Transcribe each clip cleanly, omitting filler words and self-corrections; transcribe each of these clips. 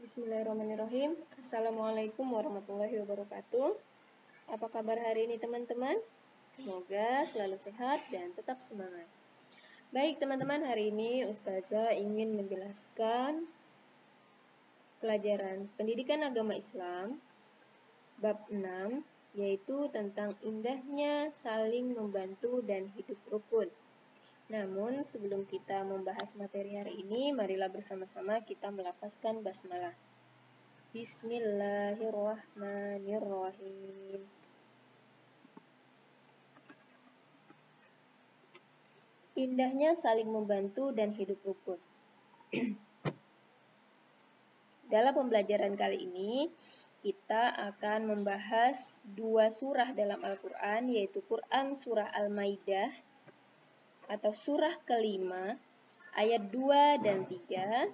Bismillahirrahmanirrahim. Assalamualaikum warahmatullahi wabarakatuh. Apa kabar hari ini teman-teman? Semoga selalu sehat dan tetap semangat. Baik teman-teman, hari ini Ustazah ingin menjelaskan pelajaran Pendidikan Agama Islam bab 6, yaitu tentang indahnya saling membantu dan hidup rukun. Namun sebelum kita membahas materi hari ini, marilah bersama-sama kita melafazkan basmalah. Bismillahirrahmanirrahim. Indahnya saling membantu dan hidup rukun. Dalam pembelajaran kali ini, kita akan membahas dua surah dalam Al-Quran, yaitu Quran Surah Al-Maidah atau surah kelima, ayat 2 dan 3,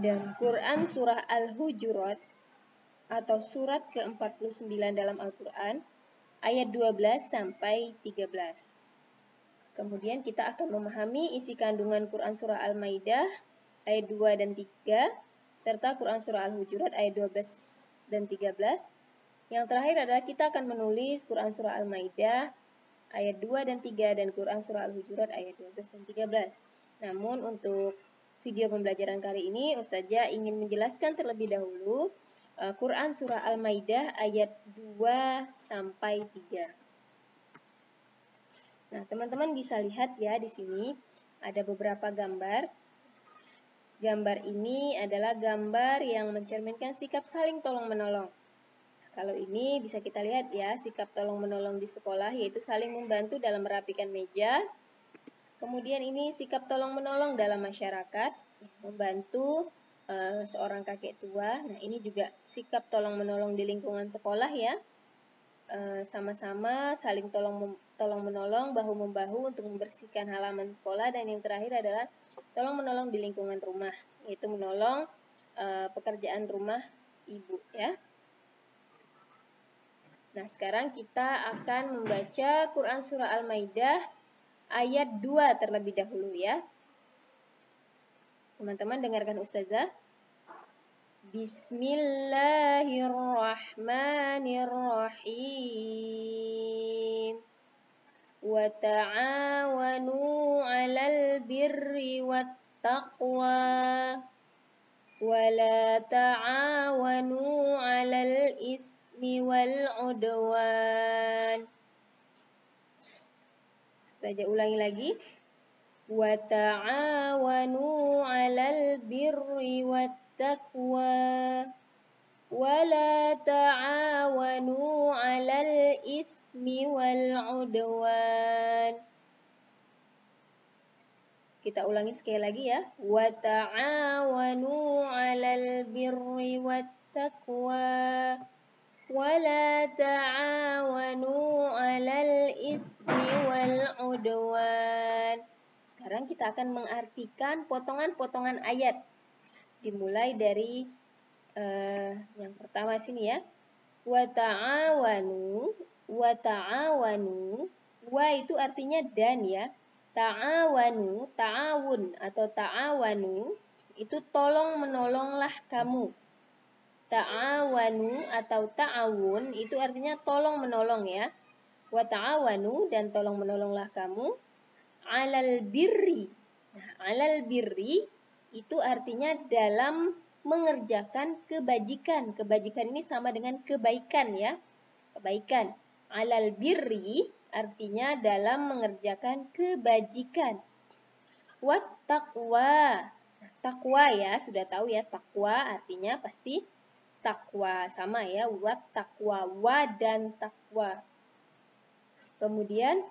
dan Quran Surah Al-Hujurat atau surat ke-49 dalam Al-Quran, ayat 12 sampai 13. Kemudian kita akan memahami isi kandungan Quran Surah Al-Maidah ayat 2 dan 3, serta Quran Surah Al-Hujurat ayat 12 dan 13. Yang terakhir adalah kita akan menulis Quran Surah Al-Maidah ayat 2 dan 3 dan Quran Surah Al-Hujurat ayat 12 dan 13. Namun untuk video pembelajaran kali ini, Ustazah ingin menjelaskan terlebih dahulu Quran Surah Al-Maidah ayat 2 sampai 3. Nah, teman-teman bisa lihat ya di sini ada beberapa gambar. Gambar ini adalah gambar yang mencerminkan sikap saling tolong-menolong. Kalau ini bisa kita lihat ya, sikap tolong-menolong di sekolah yaitu saling membantu dalam merapikan meja. Kemudian ini sikap tolong-menolong dalam masyarakat, membantu seorang kakek tua. Nah, ini juga sikap tolong-menolong di lingkungan sekolah ya. Sama-sama saling tolong-menolong, bahu-membahu untuk membersihkan halaman sekolah. Dan yang terakhir adalah tolong-menolong di lingkungan rumah, yaitu menolong pekerjaan rumah ibu ya. Nah, sekarang kita akan membaca Quran Surah Al-Maidah ayat 2 terlebih dahulu ya. Teman-teman dengarkan Ustazah. Bismillahirrahmanirrahim. Wa ta'awanu 'alal birri wat taqwa wa la ta'awanu 'alal itsmi wal 'udwan. Ustazah ulangi lagi. Wa ta'awanu 'alal birri wat taqwa wa la ta'awanu 'alal itsmi wal 'udwan. Kita ulangi sekali lagi ya. Wa ta'awanu 'alal birri wat taqwa wa la ta'awanu 'alal itsmi wal 'udwan. Sekarang kita akan mengartikan potongan-potongan ayat. Dimulai dari yang pertama sini ya. Wa ta'awanu, wa ta'awanu. Wa itu artinya dan ya. Ta'awanu, ta'awun atau ta'awanu itu tolong menolonglah kamu. Ta'awanu atau ta'awun itu artinya tolong menolong ya. Wa ta'awanu dan tolong menolonglah kamu. Alal birri. Nah, alal birri itu artinya dalam mengerjakan kebajikan. Kebajikan ini sama dengan kebaikan ya. Kebaikan. Alal birri artinya dalam mengerjakan kebajikan. Wat taqwa. Nah, takwa ya, sudah tahu ya, takwa artinya pasti takwa sama ya. Wat taqwa, wa dan takwa. Kemudian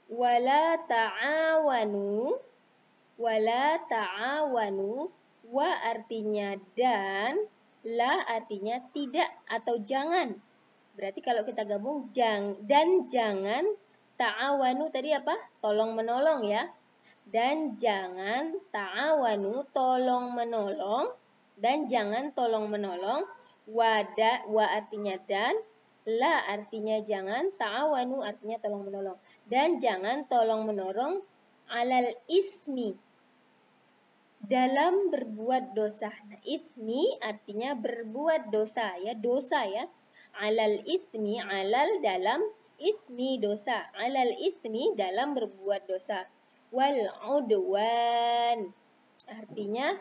wala ta'awanu, wala ta'awanu, wa artinya dan, la artinya tidak atau jangan. Berarti kalau kita gabung dan jangan, ta'awanu tadi apa? Tolong menolong ya. Dan jangan, ta'awanu tolong menolong, dan jangan tolong menolong. Wa artinya dan, la artinya jangan, ta'awanu artinya tolong menolong. Dan jangan tolong menolong alal ismi, dalam berbuat dosa. Nah, itsmi artinya berbuat dosa ya, dosa ya. Alal itsmi, alal dalam, itsmi dosa. Alal itsmi dalam berbuat dosa. Wal udwan artinya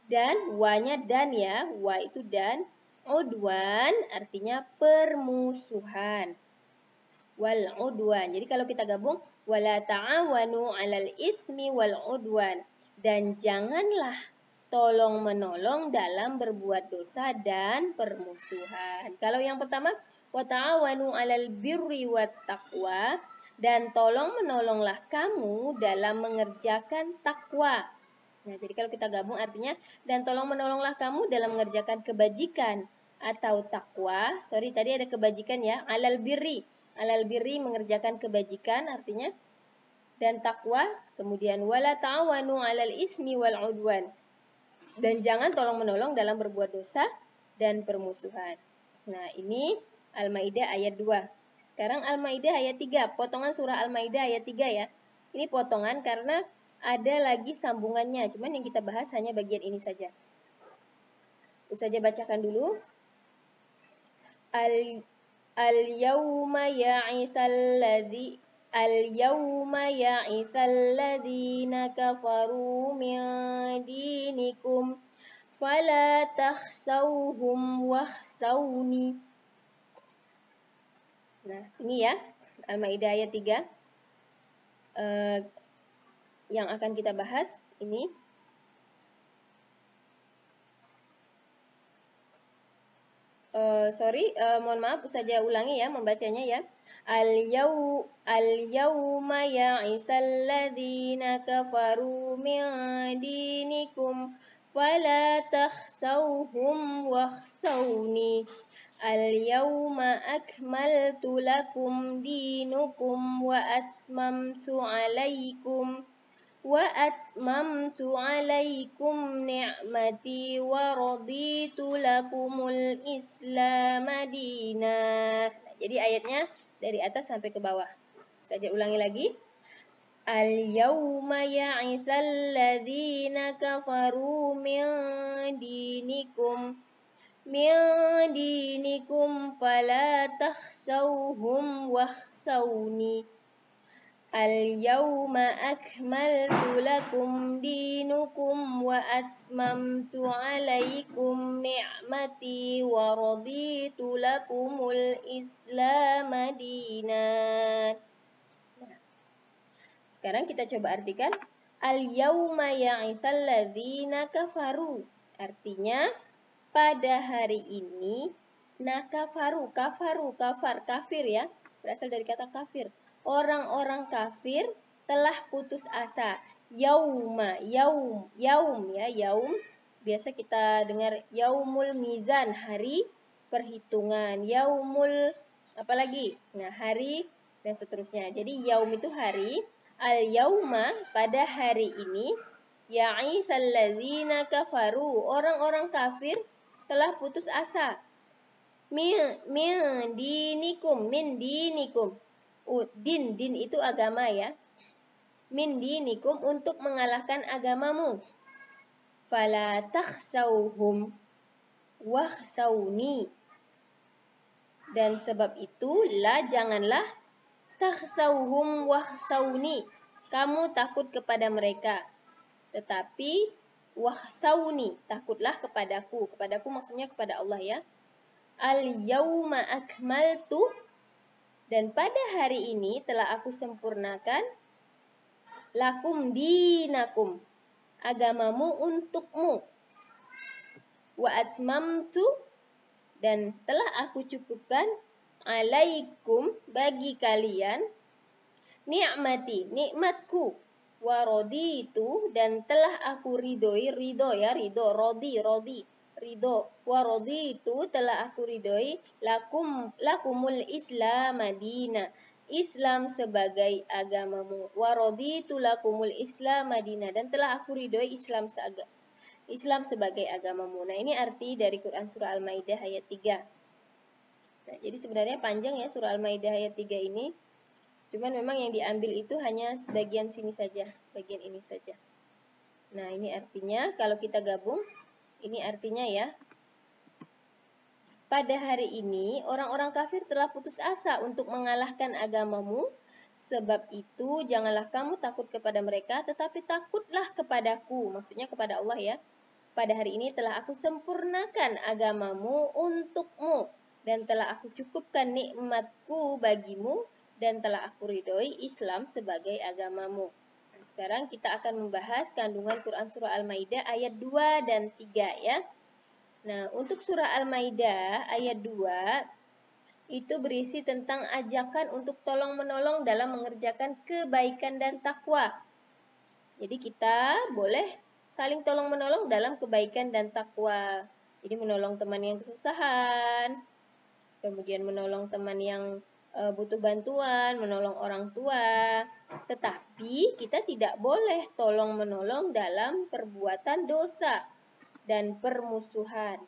dan, wanya dan ya, wa itu dan. Udwan artinya permusuhan. Wal udwan. Jadi kalau kita gabung, wala ta'awanu 'alal itsmi wal udwan. Dan janganlah tolong menolong dalam berbuat dosa dan permusuhan. Kalau yang pertama, wa ta'awanu 'alal birri wat taqwa, dan tolong menolonglah kamu dalam mengerjakan takwa. Nah, jadi kalau kita gabung artinya dan tolong menolonglah kamu dalam mengerjakan kebajikan atau takwa. Sorry, tadi ada kebajikan ya. Alal birri. Alal birri mengerjakan kebajikan artinya dan takwa. Kemudian wala ta'awanu 'alal ismi wal 'udwan. Dan jangan tolong menolong dalam berbuat dosa dan permusuhan. Nah, ini Al-Maidah ayat 2. Sekarang Al-Maidah ayat 3, potongan surah Al-Maidah ayat 3 ya. Ini potongan karena ada lagi sambungannya, cuman yang kita bahas hanya bagian ini saja. Ustazah bacakan dulu. Al-yawma ya'ithal ladzina kafaru min dinikum fala takhsawhum wakhsawni. Nah, ini ya Al-Maidah ayat 3 yang akan kita bahas ini. Mohon maaf, Ustazah ulangi ya membacanya ya. Al-yawma ya'isal ladzina kafaru min dinikum fala takhsawhum wakhsawni. Al-yawma akmaltu lakum dinukum wa atmamtu alaikum ni'mati wa raditu lakumul Islam madinah. Jadi ayatnya dari atas sampai ke bawah. Saja ulangi lagi. Al-yawma ya'ithal ladzina kafaru min dinikum fala takhsawhum wakhsawni. Al-yawma akmaltu lakum dinukum wa atmamtu alaikum ni'mati wa raditu lakumul Islam madinah. Sekarang kita coba artikan. Al-yawma ya'ithal ladzina kafaru. Artinya pada hari ini nakafaru, kafir ya. Berasal dari kata kafir. Orang-orang kafir telah putus asa. Yaum ya, yaum. Biasa kita dengar yaumul mizan, hari perhitungan. Yaumul apalagi? Nah, hari dan seterusnya. Jadi yaum itu hari. Al-yauma pada hari ini ya'isal ladzina kafaru. Orang-orang kafir telah putus asa. Min dinikum. Din itu agama ya. Min dinikum untuk mengalahkan agamamu. Fala takhsawhum wakhsawni. Dan sebab itu janganlah takhsawhum wakhsawni. Kamu takut kepada mereka. Tetapi wakhsawni, takutlah kepadaku. Kepadaku maksudnya kepada Allah ya. Al-yawma akmaltu, dan pada hari ini telah aku sempurnakan lakum dinakum, agamamu untukmu. Wa atmamtu, dan telah aku cukupkan alaikum, bagi kalian, ni'mati, nikmatku. Wa raditu, dan telah aku ridhoi, ridho ya, ridho, ridho. Wa raditu, telah aku ridhoi lakumul Islam madinah, Islam sebagai agamamu. Wa raditu lakumul Islam madinah, dan telah aku ridhoi Islam sebagai agamamu. Nah, ini arti dari Quran surah Al-Maidah ayat 3. Nah, jadi sebenarnya panjang ya surah Al-Maidah ayat 3 ini. Cuman memang yang diambil itu hanya bagian sini saja, bagian ini saja. Nah, ini artinya kalau kita gabung, ini artinya ya, pada hari ini orang-orang kafir telah putus asa untuk mengalahkan agamamu. Sebab itu janganlah kamu takut kepada mereka, tetapi takutlah kepadaku. Maksudnya kepada Allah ya. Pada hari ini telah aku sempurnakan agamamu untukmu, dan telah aku cukupkan nikmatku bagimu, dan telah aku ridhoi Islam sebagai agamamu. Nah, sekarang kita akan membahas kandungan Quran Surah Al-Maidah ayat 2 dan 3 ya. Nah, untuk Surah Al-Maidah ayat 2 itu berisi tentang ajakan untuk tolong-menolong dalam mengerjakan kebaikan dan takwa. Jadi kita boleh saling tolong-menolong dalam kebaikan dan takwa. Jadi menolong teman yang kesusahan, kemudian menolong teman yang butuh bantuan, menolong orang tua. Tetapi kita tidak boleh tolong-menolong dalam perbuatan dosa dan permusuhan.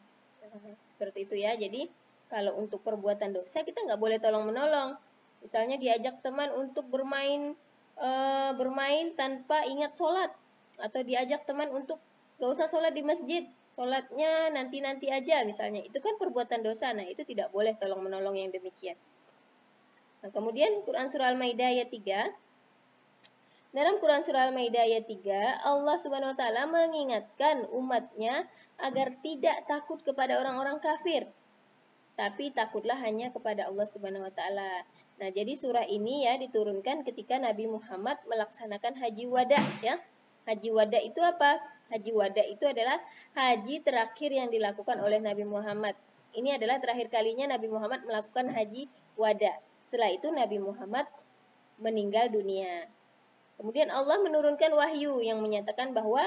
Seperti itu ya. Jadi kalau untuk perbuatan dosa kita nggak boleh tolong-menolong. Misalnya diajak teman untuk bermain tanpa ingat sholat, atau diajak teman untuk gak usah sholat di masjid, sholatnya nanti-nanti aja misalnya, itu kan perbuatan dosa. Nah, itu tidak boleh tolong-menolong yang demikian. Nah, kemudian Quran Surah Al-Maidah ayat 3. Dalam Quran Surah Al-Maidah ayat 3, Allah Subhanahu wa taala mengingatkan umatnya agar tidak takut kepada orang-orang kafir, tapi takutlah hanya kepada Allah Subhanahu wa taala. Nah, jadi surah ini ya diturunkan ketika Nabi Muhammad melaksanakan haji wada ya. Haji wada itu apa? Haji wada itu adalah haji terakhir yang dilakukan oleh Nabi Muhammad. Ini adalah terakhir kalinya Nabi Muhammad melakukan haji wada. Setelah itu Nabi Muhammad meninggal dunia. Kemudian Allah menurunkan wahyu yang menyatakan bahwa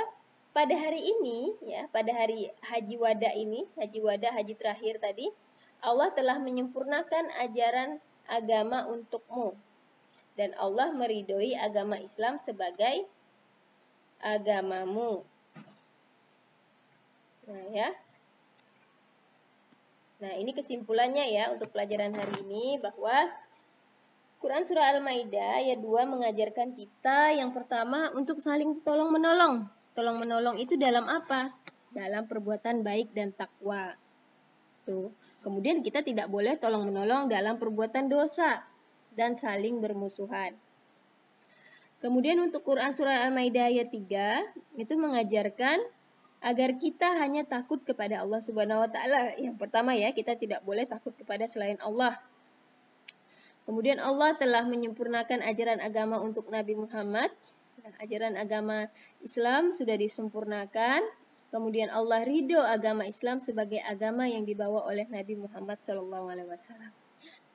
pada hari ini ya, pada hari haji wada ini, haji wada, haji terakhir tadi, Allah telah menyempurnakan ajaran agama untukmu, dan Allah meridhoi agama Islam sebagai agamamu. Nah ya. Nah, ini kesimpulannya ya untuk pelajaran hari ini, bahwa Quran Surah Al-Maidah ayat 2 mengajarkan kita yang pertama untuk saling tolong-menolong. Tolong-menolong itu dalam apa? Dalam perbuatan baik dan takwa. Tuh. Kemudian kita tidak boleh tolong-menolong dalam perbuatan dosa dan saling bermusuhan. Kemudian untuk Quran Surah Al-Maidah ayat 3 itu mengajarkan agar kita hanya takut kepada Allah Subhanahu wa taala. Yang pertama ya, kita tidak boleh takut kepada selain Allah. Kemudian Allah telah menyempurnakan ajaran agama untuk Nabi Muhammad. Nah, ajaran agama Islam sudah disempurnakan. Kemudian Allah ridho agama Islam sebagai agama yang dibawa oleh Nabi Muhammad SAW.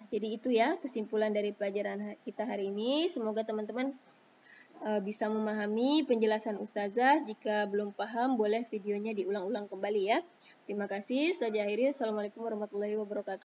Jadi itu ya kesimpulan dari pelajaran kita hari ini. Semoga teman-teman bisa memahami penjelasan Ustazah. Jika belum paham, boleh videonya diulang-ulang kembali ya. Terima kasih. Ustazah akhiri. Assalamualaikum warahmatullahi wabarakatuh.